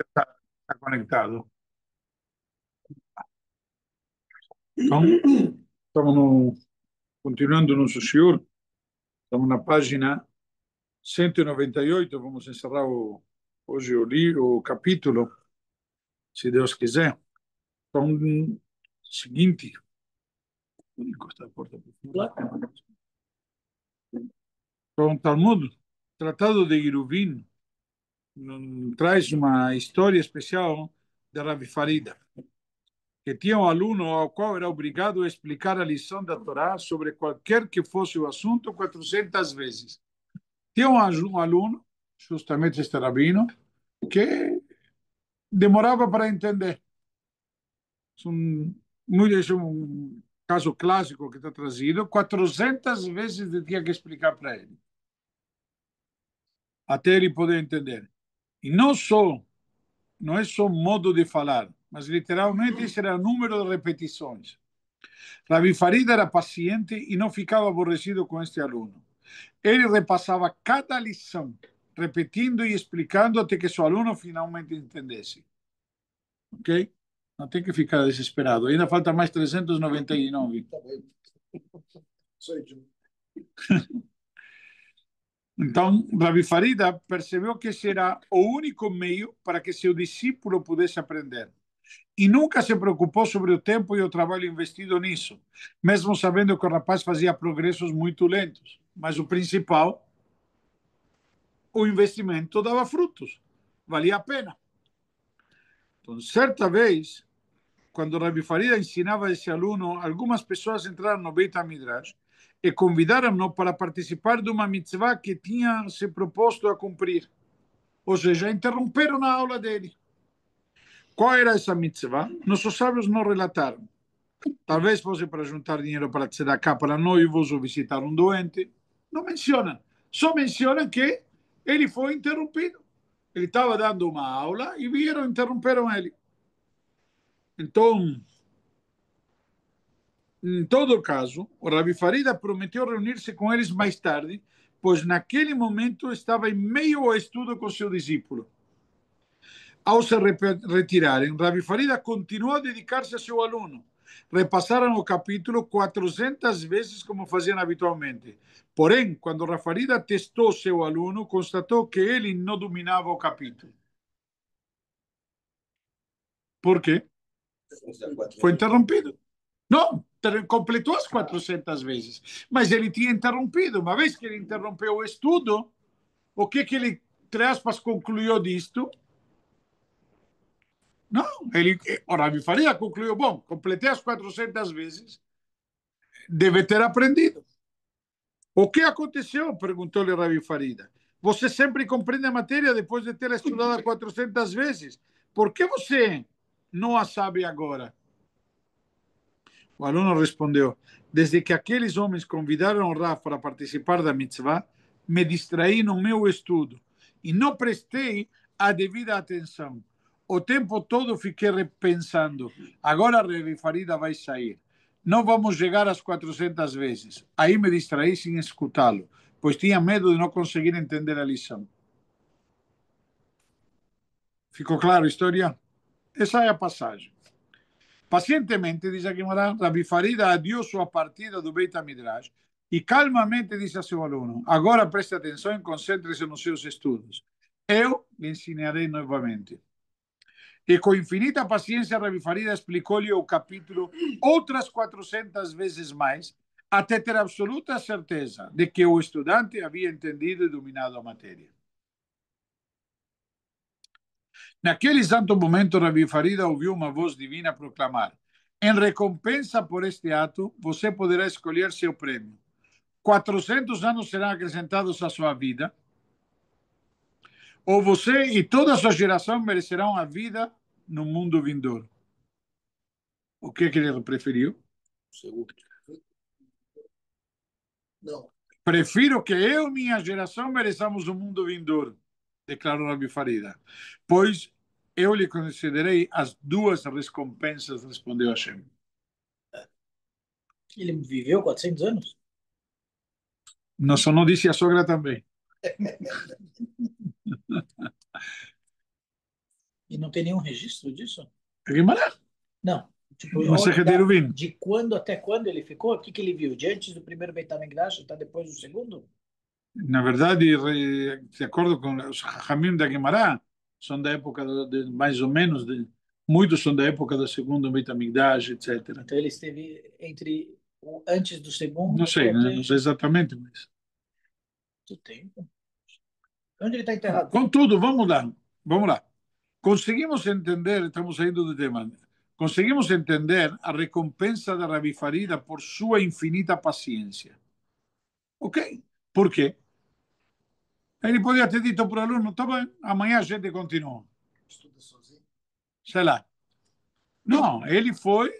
Está conectado. Então, estamos continuando no Sushiur, estamos na página 198, vamos encerrar hoje o capítulo, se Deus quiser. Então, seguinte, vou encostar a porta por fora. Então, Talmud, Tratado de Iruvim, traz uma história especial de Rabi Farida, que tinha um aluno ao qual era obrigado a explicar a lição da Torá sobre qualquer que fosse o assunto 400 vezes. Tinha um aluno, justamente este rabino, que demorava para entender. Esse é um caso clássico que está trazido. 400 vezes ele tinha que explicar para ele, até ele poder entender. E não é só modo de falar, mas literalmente esse era o número de repetições. Rabi Farid era paciente e não ficava aborrecido com este aluno. Ele repassava cada lição, repetindo e explicando até que seu aluno finalmente entendesse. Ok? Não tem que ficar desesperado. Ainda falta mais 399. Então, Rabi Farida percebeu que esse era o único meio para que seu discípulo pudesse aprender. E nunca se preocupou sobre o tempo e o trabalho investido nisso, mesmo sabendo que o rapaz fazia progressos muito lentos. Mas o principal, o investimento dava frutos, valia a pena. Então, certa vez, quando Rabi Farida ensinava esse aluno, algumas pessoas entraram no Beit HaMidrash e convidaram-no para participar de uma mitzvah que tinha se proposto a cumprir. Ou seja, interromperam a aula dele. Qual era essa mitzvah? Nossos sábios não relataram. Talvez fosse para juntar dinheiro para tzedakah para noivos ou visitar um doente. Não mencionam. Só mencionam que ele foi interrompido. Ele estava dando uma aula e vieram, interromperam ele. Então, em todo caso, o Rabi Farida prometeu reunir-se com eles mais tarde, pois naquele momento estava em meio ao estudo com seu discípulo. Ao se retirarem, Rabi Farida continuou a dedicar-se a seu aluno. Repassaram o capítulo 400 vezes como faziam habitualmente. Porém, quando Rabi Farida testou seu aluno, constatou que ele não dominava o capítulo. Por quê? Foi interrompido. Não, completou as 400 vezes, mas ele tinha interrompido. Uma vez que ele interrompeu o estudo, o que ele, entre aspas, concluiu disto? Não, ele, o Rabi Faria concluiu, bom, completei as 400 vezes, deve ter aprendido. O que aconteceu? Perguntou-lhe Rabi Farida. Você sempre compreende a matéria depois de ter estudado 400 vezes. Por que você não a sabe agora? O aluno respondeu: desde que aqueles homens convidaram o Raf para participar da mitzvah, me distraí no meu estudo e não prestei a devida atenção. O tempo todo fiquei repensando: agora a Revi Farida vai sair. Não vamos chegar às 400 vezes. Aí me distraí sem escutá-lo, pois tinha medo de não conseguir entender a lição. Ficou claro a história? Essa é a passagem. Pacientemente, dice a Guimarães, Rabi Farida adiou sua partida do Beit HaMidrash e calmamente disse a seu aluno: agora preste atenção e concentre-se nos seus estudos. Eu lhe ensinarei novamente. E com infinita paciência, Rabi Farida explicou-lhe o capítulo outras 400 vezes mais, até ter absoluta certeza de que o estudante havia entendido e dominado a matéria. Naquele exato momento, Rabi Farida ouviu uma voz divina proclamar: em recompensa por este ato, você poderá escolher seu prêmio. 400 anos serão acrescentados à sua vida, ou você e toda a sua geração merecerão a vida no mundo vindouro. O que ele preferiu? Segundo. Não. Prefiro que eu e minha geração mereçamos o mundo vindouro, declarou Rabi Farida. Pois eu lhe concederei as duas recompensas, respondeu Hashem. Ele viveu 400 anos? Não só não disse a sogra também. E não tem nenhum registro disso? Guimarães, Não. Tipo, mas é de Rubim. de quando até quando ele ficou? O que que ele viu? De antes do primeiro Beit HaMikdash até depois do segundo? Na verdade, de acordo com os Ramim da Guimarães, são da época, mais ou menos, muitos são da época do segundo Beit HaMikdash, etc. Então ele esteve entre antes do Não segundo e sei, né? até Não sei exatamente, mas... muito tempo. Onde ele está enterrado? Contudo, vamos lá. Vamos lá. Conseguimos entender, estamos saindo do tema, conseguimos entender a recompensa da Rabi Farida por sua infinita paciência. Ok? Por quê? Ele podia ter dito para o aluno, tá bem, amanhã a gente continua. Estuda sozinho. Sei lá. Não, ele foi,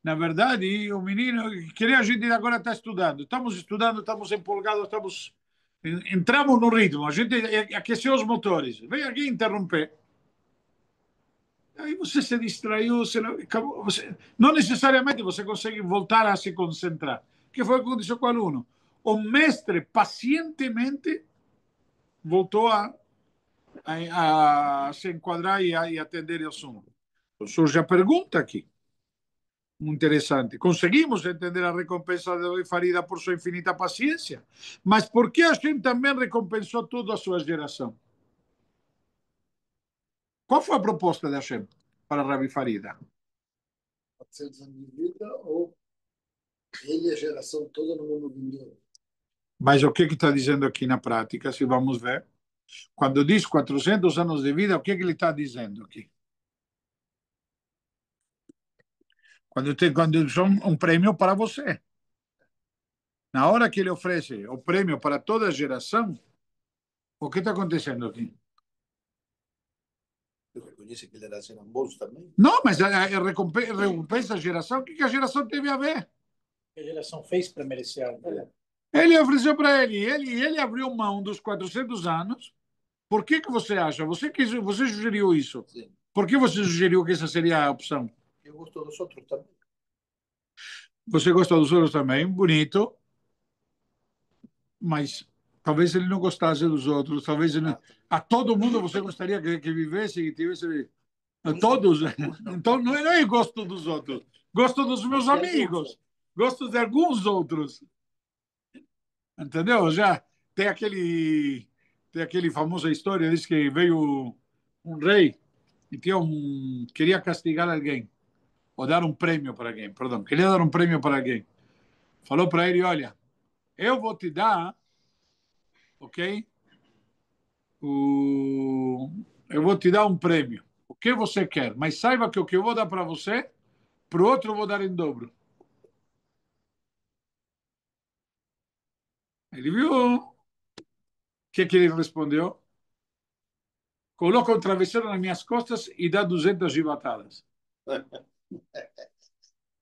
na verdade, o menino, que nem a gente agora está estudando, estamos empolgados, entramos no ritmo, a gente aqueceu os motores, veio aqui interromper. Aí você se distraiu, não necessariamente você consegue voltar a se concentrar. Que foi o que aconteceu com o aluno? O mestre pacientemente voltou a se enquadrar e atender o assunto. Surge a pergunta aqui, interessante. Conseguimos entender a recompensa de Farida por sua infinita paciência, mas por que a gente também recompensou toda a sua geração? Qual foi a proposta da Hashem para Rabi Farida? 400 anos de vida ou ele e a geração toda no mundo vindouro? Mas o que está dizendo aqui na prática, se vamos ver? Quando diz 400 anos de vida, o que ele está dizendo aqui? Quando são um prêmio para você. Na hora que ele oferece o prêmio para toda a geração, o que está acontecendo aqui? Eu reconheço que ele era senamboso também. Não, mas recompensa a geração. O que a geração teve a ver? O que a geração fez para merecer algo? Ele ofereceu para ele abriu mão dos 400 anos. Por que você acha? Você sugeriu isso? Sim. Por que você sugeriu que essa seria a opção? Eu gosto dos outros também. Você gosta dos outros também, bonito, mas talvez ele não gostasse dos outros, talvez ele, a todo mundo você gostaria que vivesse e tivesse a todos. Então não é gosto dos outros, gosto dos meus amigos, gosto de alguns outros, entendeu? Já tem aquele famosa história diz que veio um rei e queria castigar alguém ou dar um prêmio para alguém, perdão, queria dar um prêmio para alguém. Falou para ele, olha, eu vou te dar, ok? Eu vou te dar um prêmio. O que você quer? Mas saiba que o que eu vou dar para você, para o outro eu vou dar em dobro. Ele viu o que ele respondeu? Coloca o travesseiro nas minhas costas e dá 200 chibatadas.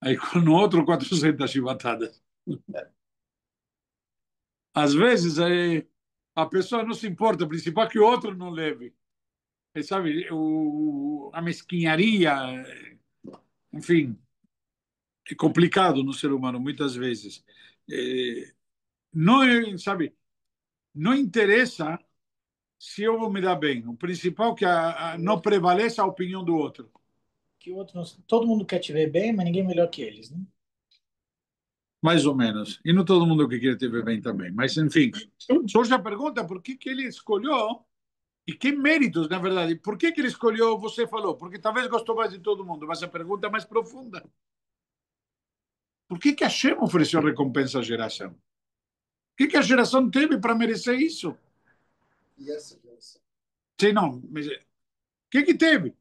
Aí com o outro 400 chibatadas. Às vezes a pessoa não se importa, o principal é que o outro não leve. E, sabe, a mesquinharia, enfim, é complicado no ser humano muitas vezes. Não sabe, não interessa se eu vou me dar bem. O principal é que não prevaleça a opinião do outro. Que o outro, todo mundo quer te ver bem, mas ninguém é melhor que eles, né? Mais ou menos. E não todo mundo que quer te ver bem também. Mas, enfim, surge a pergunta por que ele escolheu e que méritos, na verdade. Por que ele escolheu, você falou? Porque talvez gostou mais de todo mundo. Mas a pergunta é mais profunda. Por que a Hashem ofereceu recompensa à geração? O que a geração teve para merecer isso? E essa geração? Sei não, mas o que teve?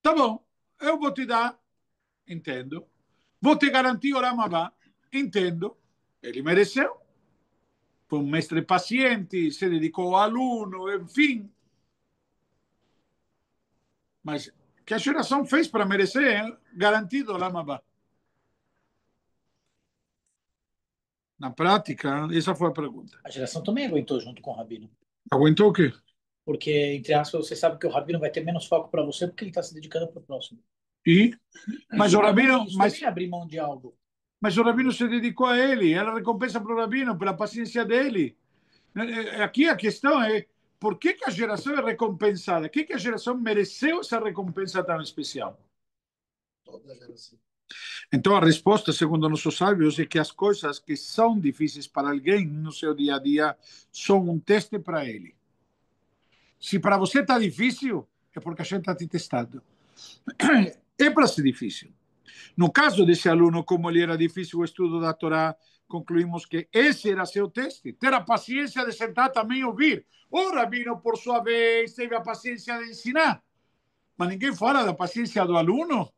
Tá bom, eu vou te dar, entendo. Vou te garantir o Ramavá, entendo. Ele mereceu. Foi um mestre paciente, se dedicou ao aluno, enfim. Mas o que a geração fez para merecer, garantido o Ramavá. Na prática, essa foi a pergunta. A geração também aguentou junto com o Rabino. Aguentou o quê? Porque, entre aspas, você sabe que o Rabino vai ter menos foco para você porque ele está se dedicando para o próximo. E? Mas o Rabino... Mas abrir mão de algo. Mas o Rabino se dedicou a ele, era a recompensa para o Rabino, pela paciência dele. Aqui a questão é por que a geração é recompensada? O que a geração mereceu essa recompensa tão especial? Toda geração. Então, a resposta, segundo nossos sábios, é que as coisas que são difíceis para alguém no seu dia a dia são um teste para ele. Se para você está difícil, é porque a gente está te testando. É para ser difícil. No caso desse aluno, como ele era difícil o estudo da Torá, concluímos que esse era seu teste. Ter a paciência de sentar também e ouvir. O rabino, por sua vez, teve a paciência de ensinar. Mas ninguém fala da paciência do aluno.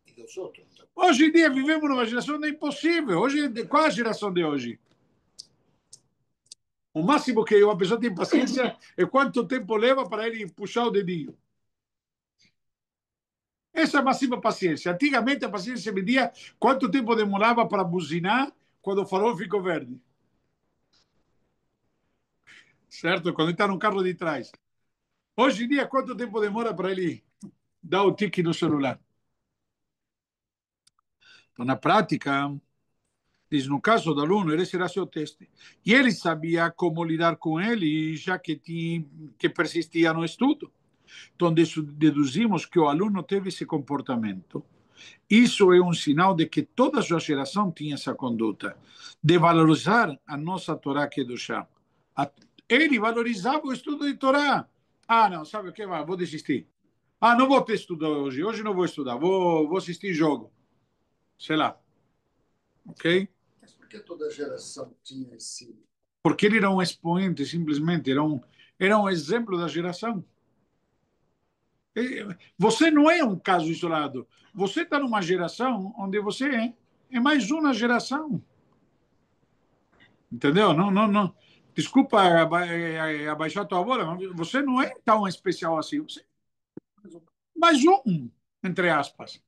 E dos outros. Hoje em dia vivemos numa geração impossível. Hoje, qual é a geração de hoje? O máximo que uma pessoa tem paciência é quanto tempo leva para ele puxar o dedinho. Essa é a máxima paciência. Antigamente a paciência media quanto tempo demorava para buzinar quando o farol ficou verde. Certo? Quando está no carro de trás. Hoje em dia, quanto tempo demora para ele dar o tique no celular? Então, na prática, diz, no caso do aluno, esse era seu teste. E ele sabia como lidar com ele, já que persistia no estudo. Então, deduzimos que o aluno teve esse comportamento. Isso é um sinal de que toda a sua geração tinha essa conduta, de valorizar a nossa Torá Kedoshá. Ele valorizava o estudo de Torá. Ah, não, sabe o que? Vou desistir. Ah, não vou ter estudo hoje. Hoje não vou estudar. Vou assistir jogo. Sei lá. Ok? Mas por que toda geração tinha esse... Porque ele era um expoente, simplesmente. Era um exemplo da geração. Você não é um caso isolado. Você está numa geração onde você é mais uma geração. Entendeu? Não, não, não. Desculpa abaixar a tua bola, mas você não é tão especial assim. Você é mais um, entre aspas.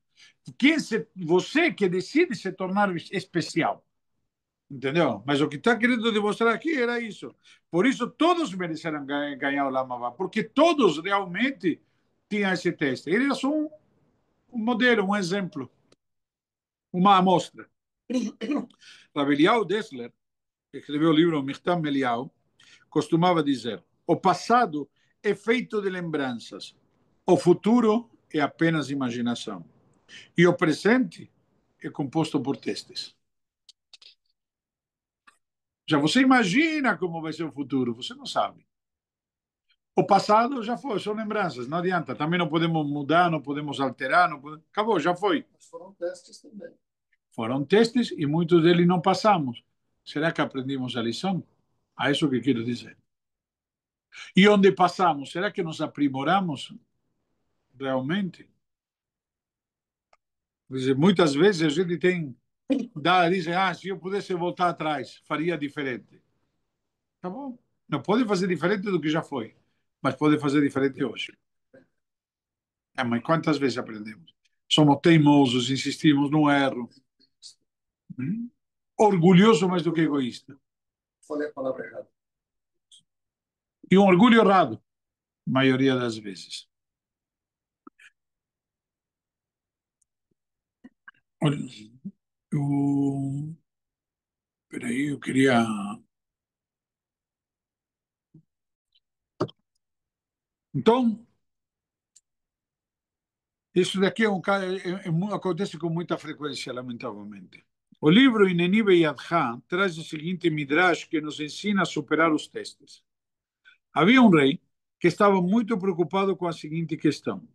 Você que decide se tornar especial. Entendeu? Mas o que está querendo demonstrar aqui era isso. Por isso, todos mereceram ganhar o Lamavá, porque todos realmente tinham esse teste. Ele era só um modelo, um exemplo, uma amostra. Rav Eliyahu Dessler, que escreveu o livro Michtam Eliyahu, costumava dizer: o passado é feito de lembranças, o futuro é apenas imaginação, e o presente é composto por testes. Já você imagina como vai ser o futuro, você não sabe. O passado já foi, são lembranças, não adianta. Também não podemos mudar, não podemos alterar, não podemos... Acabou, já foi. Mas foram testes também. Foram testes e muitos deles não passamos. Será que aprendimos a lição? É isso que quero dizer. E onde passamos, será que nos aprimoramos realmente? Dizer, muitas vezes a gente diz, se eu pudesse voltar atrás, faria diferente. Tá bom. Não pode fazer diferente do que já foi, mas pode fazer diferente hoje. Mas quantas vezes aprendemos? Somos teimosos, insistimos no erro. Orgulhoso mais do que egoísta. Falei a palavra errada. E um orgulho errado, maioria das vezes. Olha, peraí, eu queria... Então, isso daqui acontece com muita frequência, lamentavelmente. O livro Ineni Beyadcha traz o seguinte midrash que nos ensina a superar os testes. Havia um rei que estava muito preocupado com a seguinte questão,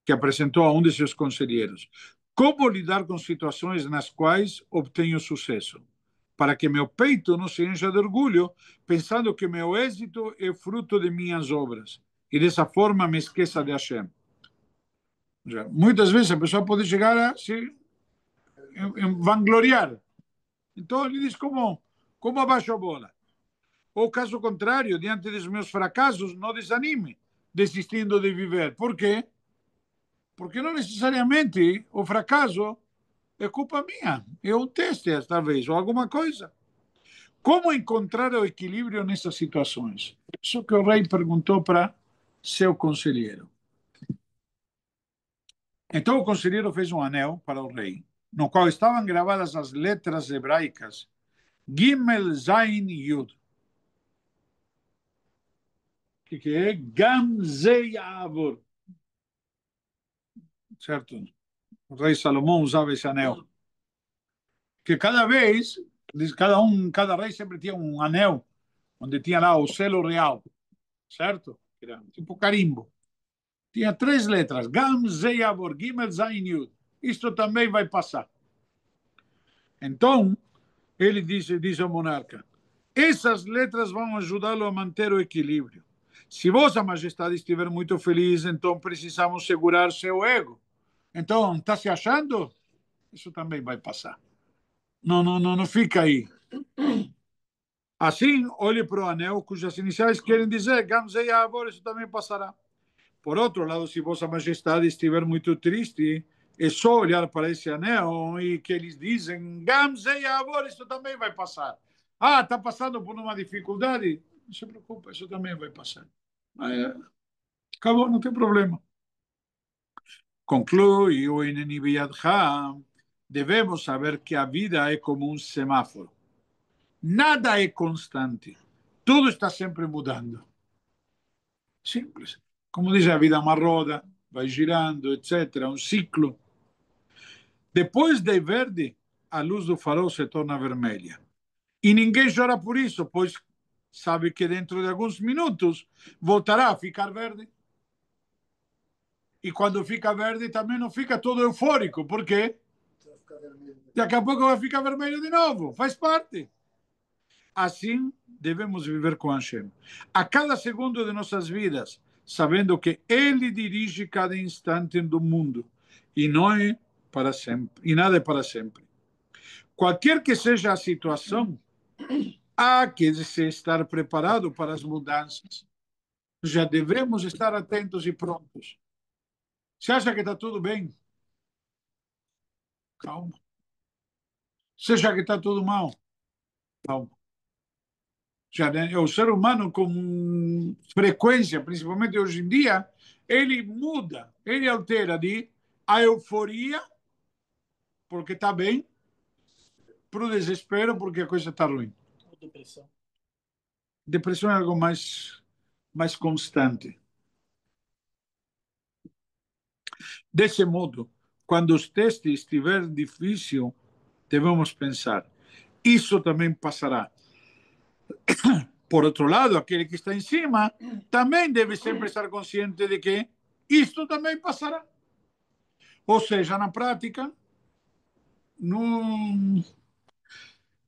que apresentou a um de seus conselheiros: como lidar com situações nas quais obtenho sucesso, para que meu peito não se encha de orgulho, pensando que meu êxito é fruto de minhas obras, e dessa forma me esqueça de Hashem. Muitas vezes a pessoa pode chegar a se vangloriar. Então ele diz: como abaixo a bola? Ou caso contrário, diante dos meus fracassos, não desanime, desistindo de viver. Por quê? Porque não necessariamente o fracasso é culpa minha. É um teste, talvez, ou alguma coisa. Como encontrar o equilíbrio nessas situações? Isso que o rei perguntou para seu conselheiro. Então o conselheiro fez um anel para o rei, no qual estavam gravadas as letras hebraicas Gimel, Zain e Yud. que é? Gamze Yavor. Certo? O rei Salomão usava esse anel. Que cada vez, cada rei sempre tinha um anel, onde tinha lá o selo real, certo? Era tipo carimbo. Tinha 3 letras, Gam, Zeiavor, Gimel, Zain, Yud. Isto também vai passar. Então, ele diz ao monarca, essas letras vão ajudá-lo a manter o equilíbrio. Se Vossa Majestade estiver muito feliz, então precisamos segurar seu ego. Então, está se achando? Isso também vai passar. Não fica aí. Assim, olhe para o anel, cujas iniciais querem dizer Gamzei Avor, isso também passará. Por outro lado, se Vossa Majestade estiver muito triste, é só olhar para esse anel e que eles dizem Gamzei Avor, isso também vai passar. Ah, está passando por uma dificuldade? Não se preocupe, isso também vai passar. Acabou, não tem problema. Conclui o Ineni Biyadcha, devemos saber que a vida é como um semáforo. Nada é constante. Tudo está sempre mudando. Simples. Como diz a vida é uma roda, vai girando, etc. Um ciclo. Depois de verde, a luz do farol se torna vermelha. E ninguém chora por isso, pois sabe que dentro de alguns minutos voltará a ficar verde. E quando fica verde também não fica todo eufórico. Por quê? Daqui a pouco vai ficar vermelho de novo. Faz parte. Assim devemos viver com Hashem. A cada segundo de nossas vidas, sabendo que Ele dirige cada instante do mundo e não é para sempre, e nada é para sempre. Qualquer que seja a situação, há que se estar preparado para as mudanças. Já devemos estar atentos e prontos. Você acha que está tudo bem? Calma. Você acha que está tudo mal? Calma. Já, né? O ser humano com frequência, principalmente hoje em dia, ele muda, ele altera de a euforia, porque está bem, para o desespero, porque a coisa está ruim. Depressão. Depressão é algo mais constante. Desse modo, quando os testes estiverem difíceis, devemos pensar, isso também passará. Por outro lado, aquele que está em cima também deve sempre estar consciente de que isto também passará. Ou seja, na prática, não,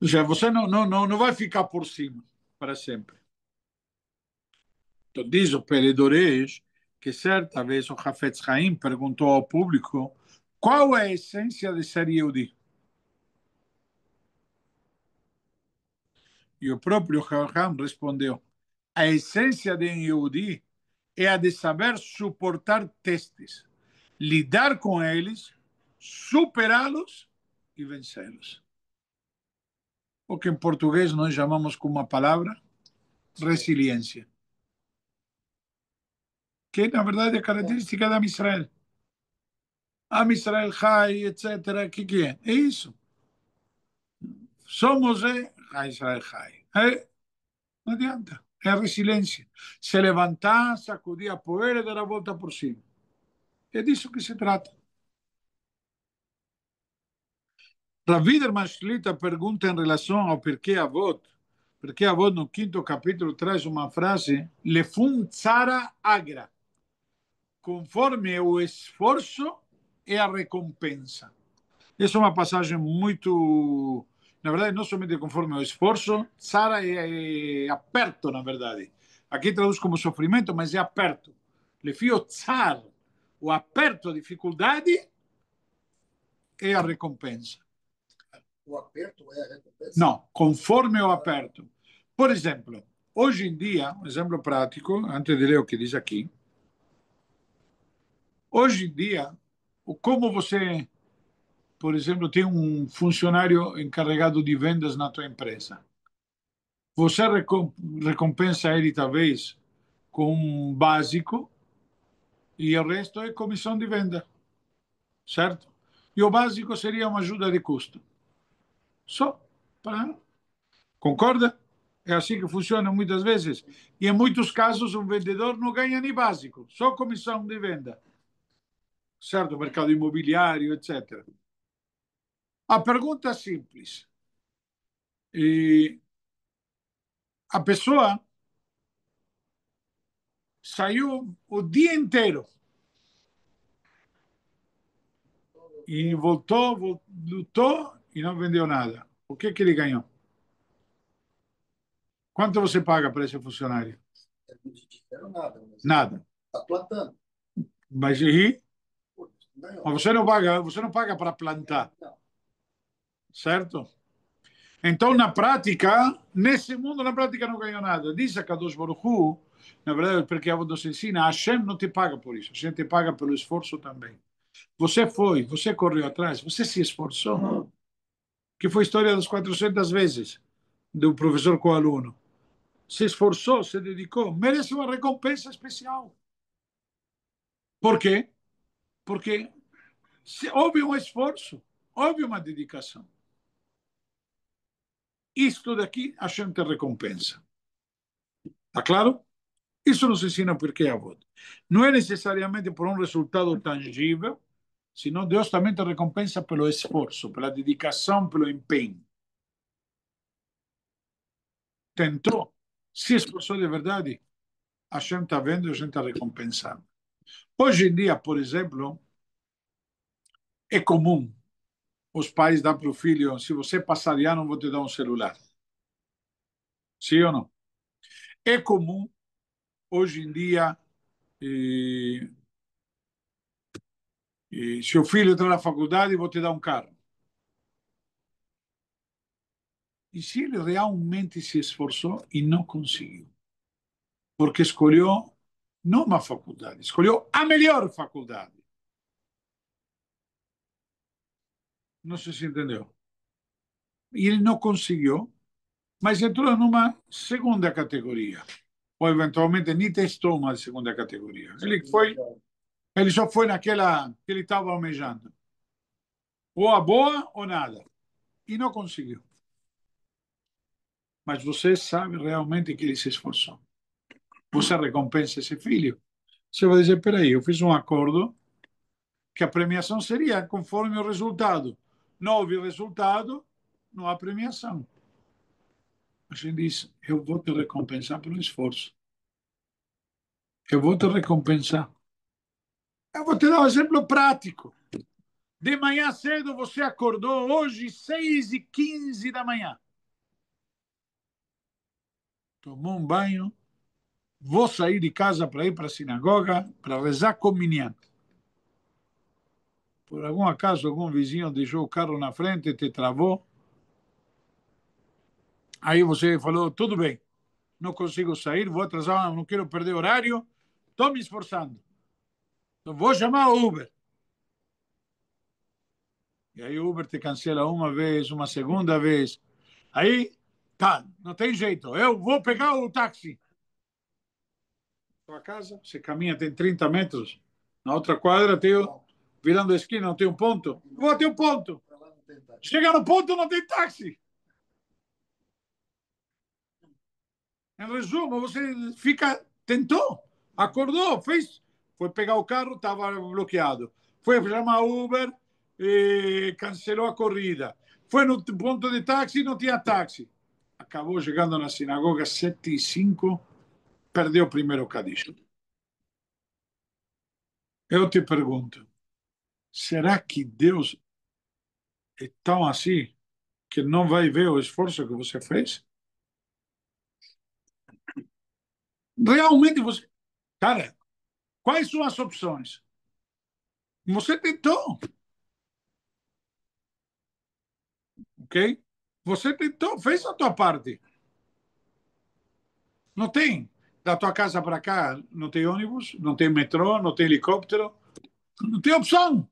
já você não vai ficar por cima para sempre. Então, diz o Peredores que certa vez o Hafetz Haim perguntou ao público qual é a essência de ser Yehudi. E o próprio Raham respondeu, a essência de Yehudi é a de saber suportar testes, lidar com eles, superá-los e vencê-los. O que em português nós chamamos com uma palavra resiliência. Que na verdade é característica da Israel. A Israel Chai, etc. O que é? É isso. Somos a Israel Chai. Não adianta. É a resiliência. Se levantar, sacudir a poeira e dar a volta por cima. É disso que se trata. Ravider Shlita pergunta em relação ao Pirkei Avot. Pirkei Avot, no 5º capítulo, traz uma frase: Lefum tzara agra. Conforme o esforço é a recompensa. Essa é uma passagem muito... Na verdade, não somente conforme o esforço, tzara é aperto, na verdade. Aqui traduz como sofrimento, mas é aperto. Lefi o tzar, o aperto, a dificuldade, é a recompensa. O aperto é a recompensa? Não, conforme o aperto. Por exemplo, hoje em dia, um exemplo prático, antes de ler o que diz aqui, hoje em dia, como você, por exemplo, tem um funcionário encarregado de vendas na tua empresa, você recompensa ele talvez com um básico e o resto é comissão de venda, certo? E o básico seria uma ajuda de custo. Só para... Concorda? É assim que funciona muitas vezes. E em muitos casos, um vendedor não ganha nem básico, só comissão de venda. Certo? Mercado imobiliário, etc. A pergunta é simples. E a pessoa saiu o dia inteiro e voltou, lutou e não vendeu nada. O que ele ganhou? Quanto você paga para esse funcionário? De dinheiro, nada. Mas Nada. está plantando. Mas e? Pô, ganhou. Mas você não paga para plantar, Não. certo? Então, na prática, nesse mundo, na prática não ganhou nada. Diz a Kadosh Baruch Hu, na verdade, porque a nos ensina, Hashem não te paga por isso, Hashem te paga pelo esforço também. Você foi, você correu atrás, você se esforçou. Que foi a história das 400 vezes do professor com o aluno. Se esforçou, se dedicou, merece uma recompensa especial. Por quê? Porque houve um esforço, houve uma dedicação. Isto daqui a gente recompensa. Está claro? Isso nos ensina porque é avô. Não é necessariamente por um resultado tangível, senão Deus também te recompensa pelo esforço, pela dedicação, pelo empenho. Tentou, se esforçou de verdade, a gente está vendo e a gente está recompensando. Hoje em dia, por exemplo, é comum os pais dar para o filho, se você passar de ano, vou te dar um celular. Sim ou não? É comum, hoje em dia, se o filho entrar na faculdade, vou te dar um carro. E se ele realmente se esforçou e não conseguiu? Porque escolheu não uma faculdade, escolheu a melhor faculdade. Não sei se entendeu. E ele não conseguiu, mas entrou numa segunda categoria. Ou eventualmente nem testou uma segunda categoria. Ele só foi naquela que ele estava almejando. Ou a boa ou nada. E não conseguiu. Mas você sabe realmente que ele se esforçou. Você recompensa esse filho. Você vai dizer, peraí, eu fiz um acordo que a premiação seria conforme o resultado. Não houve resultado, não há premiação. A gente diz, eu vou te recompensar pelo esforço. Eu vou te recompensar. Eu vou te dar um exemplo prático. De manhã cedo você acordou hoje, 6h15 da manhã. Tomou um banho. Vou sair de casa para ir para a sinagoga para rezar com minyan. Por algum acaso, algum vizinho deixou o carro na frente, te travou. Aí você falou, tudo bem, não consigo sair, vou atrasar, não quero perder horário, estou me esforçando. Então vou chamar o Uber. E aí o Uber te cancela uma vez, uma segunda vez. Aí, tá, não tem jeito, eu vou pegar o táxi. Sua casa, você caminha, tem 30 metros. Na outra quadra, tem, virando a esquina, não tem um ponto. Vou ter um ponto. Chega no ponto, não tem táxi. Em resumo, você fica, tentou, acordou, fez, foi pegar o carro, estava bloqueado. Foi chamar Uber, cancelou a corrida. Foi no ponto de táxi, não tinha táxi. Acabou chegando na sinagoga 7h05, perdeu o primeiro Kaddish. Eu te pergunto, será que Deus é tão assim que não vai ver o esforço que você fez? Realmente você. Cara, quais são as opções? Você tentou, ok? Você tentou, fez a tua parte. Não tem. Da tua casa para cá, não tem ônibus, não tem metrô, não tem helicóptero. Não tem opção.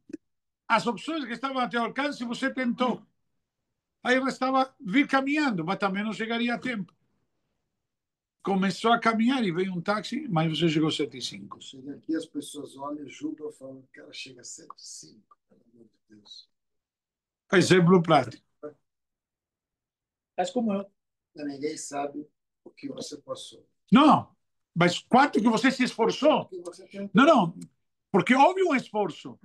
As opções que estavam a teu alcance, você tentou. Aí restava vir caminhando, mas também não chegaria a tempo. Começou a caminhar e veio um táxi, mas você chegou 7h05. Chega aqui, as pessoas olham, julgam, falam, o cara chega a 7h05, pelo amor de Deus. Exemplo prático. Faz como eu. Ninguém sabe o que você passou. Não, mas quanto que você se esforçou? O que você tentou. Não, porque houve um esforço.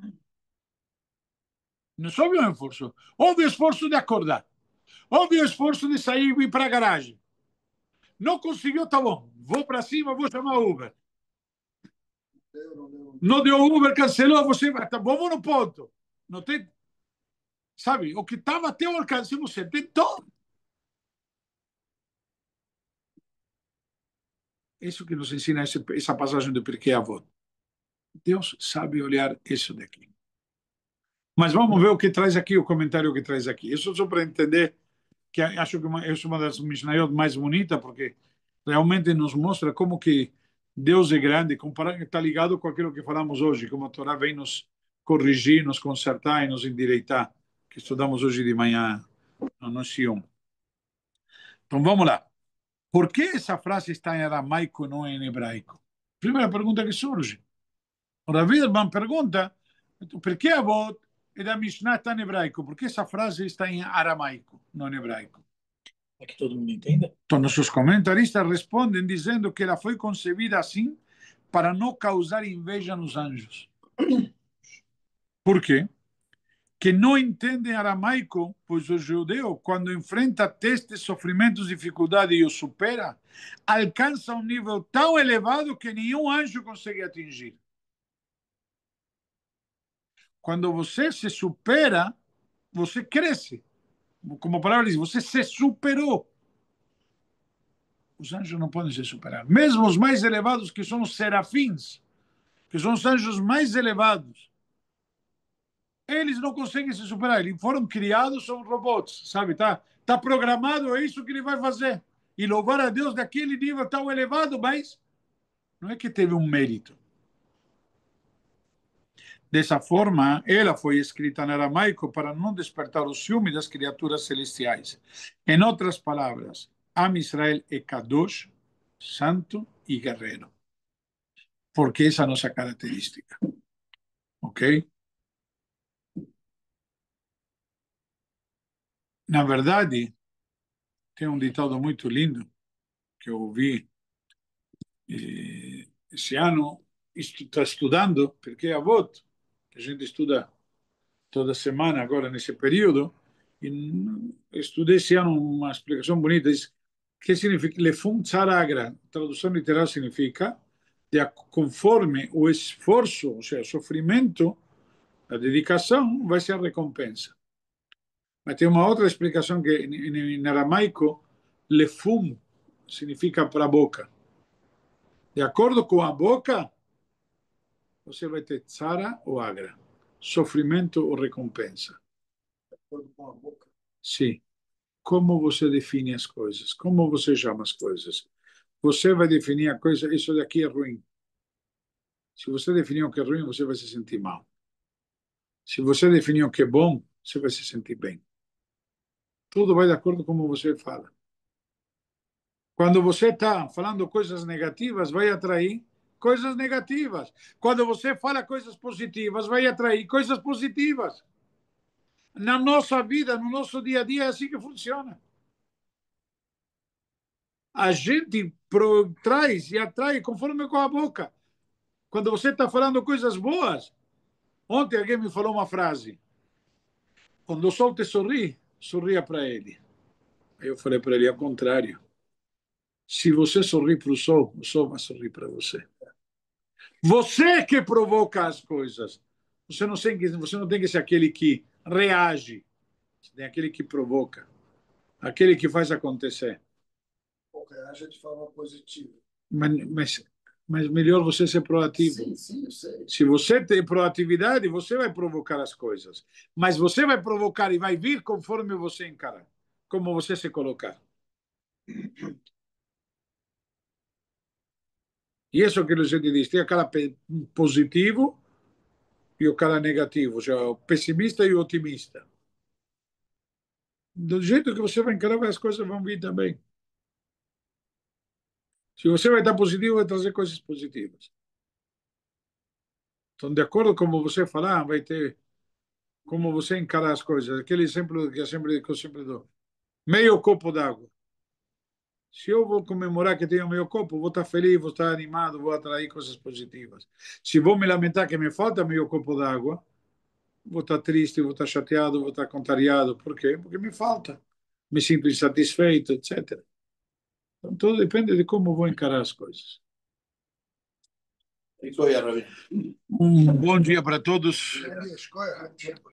Não houve um esforço. Houve o esforço de acordar. Houve o esforço de sair e ir para a garagem. Não conseguiu, tá bom. Vou para cima, vou chamar Uber. Não deu Uber, cancelou, você vai. Tá bom, vou no ponto. Não tem. Sabe, o que estava até o alcance, você tentou. Isso que nos ensina essa passagem do Pirkei Avot. Deus sabe olhar isso daqui. Mas vamos ver o que traz aqui, o comentário que traz aqui. Isso só para entender que acho que é uma das Mishnayot mais bonitas, porque realmente nos mostra como que Deus é grande, está ligado com aquilo que falamos hoje, como a Torá vem nos corrigir, nos consertar e nos endireitar, que estudamos hoje de manhã no Sion. Então vamos lá. Por que essa frase está em aramaico e não em hebraico? Primeira pergunta que surge. O Rav Widerman pergunta, por que a voz da Mishnah está em hebraico? Por que essa frase está em aramaico, não em hebraico? Para que todo mundo entenda. Então, nossos comentaristas respondem dizendo que ela foi concebida assim para não causar inveja nos anjos. Por quê? Que não entendem aramaico, pois o judeu, quando enfrenta testes, sofrimentos, dificuldade e os supera, alcança um nível tão elevado que nenhum anjo consegue atingir. Quando você se supera, você cresce. Como a palavra diz, você se superou. Os anjos não podem se superar. Mesmo os mais elevados, que são os serafins, que são os anjos mais elevados, eles não conseguem se superar. Eles foram criados, são robôs, sabe? Tá programado, é isso que ele vai fazer. E louvar a Deus daquele nível tão elevado, mas não é que teve um mérito. Dessa forma, ela foi escrita em aramaico para não despertar o ciúme das criaturas celestiais. Em outras palavras, Am Israel é Kadosh, santo e guerreiro. Porque essa é a nossa característica. Ok? Na verdade, tem um ditado muito lindo que eu ouvi esse ano, está estudando, porque é a voto, que a gente estuda toda semana agora nesse período, e estudei esse ano uma explicação bonita, diz, que significa lefum tzaragra, tradução literal significa conforme o esforço, ou seja, o sofrimento, a dedicação, vai ser a recompensa. Mas tem uma outra explicação que em aramaico, lefum significa para a boca. De acordo com a boca, você vai ter tzara ou agra, sofrimento ou recompensa. De acordo com a boca. Sim. Como você define as coisas? Como você chama as coisas? Você vai definir a coisa, isso daqui é ruim. Se você definir o que é ruim, você vai se sentir mal. Se você definir o que é bom, você vai se sentir bem. Tudo vai de acordo com como você fala. Quando você está falando coisas negativas, vai atrair coisas negativas. Quando você fala coisas positivas, vai atrair coisas positivas. Na nossa vida, no nosso dia a dia, é assim que funciona. A gente traz e atrai conforme com a boca. Quando você está falando coisas boas, ontem alguém me falou uma frase. Quando o sol te sorri, sorria para ele. Aí eu falei para ele, ao contrário. Se você sorrir para o sol vai sorrir para você. Você que provoca as coisas. Você não tem que ser aquele que reage. Você tem aquele que provoca. Aquele que faz acontecer. Ou reage de forma positiva. Mas melhor você ser proativo. Sim, eu sei. Se você tem proatividade, você vai provocar as coisas. Mas você vai provocar e vai vir conforme você encarar. Como você se colocar. E isso que a gente diz, tem a cara positivo e o cara negativo, ou seja, o pessimista e o otimista. Do jeito que você vai encarar, as coisas vão vir também. Se você vai estar positivo, vai trazer coisas positivas. Então, de acordo com como você falar, vai ter como você encarar as coisas. Aquele exemplo que eu sempre dou. Meio copo d'água. Se eu vou comemorar que tenho meu copo, vou estar feliz, vou estar animado, vou atrair coisas positivas. Se vou me lamentar que me falta meu copo d'água, vou estar triste, vou estar chateado, vou estar contrariado. Por quê? Porque me falta. Me sinto insatisfeito, etc. Então, tudo depende de como vou encarar as coisas. Isso aí, Rabi. Um bom dia para todos. Escolha.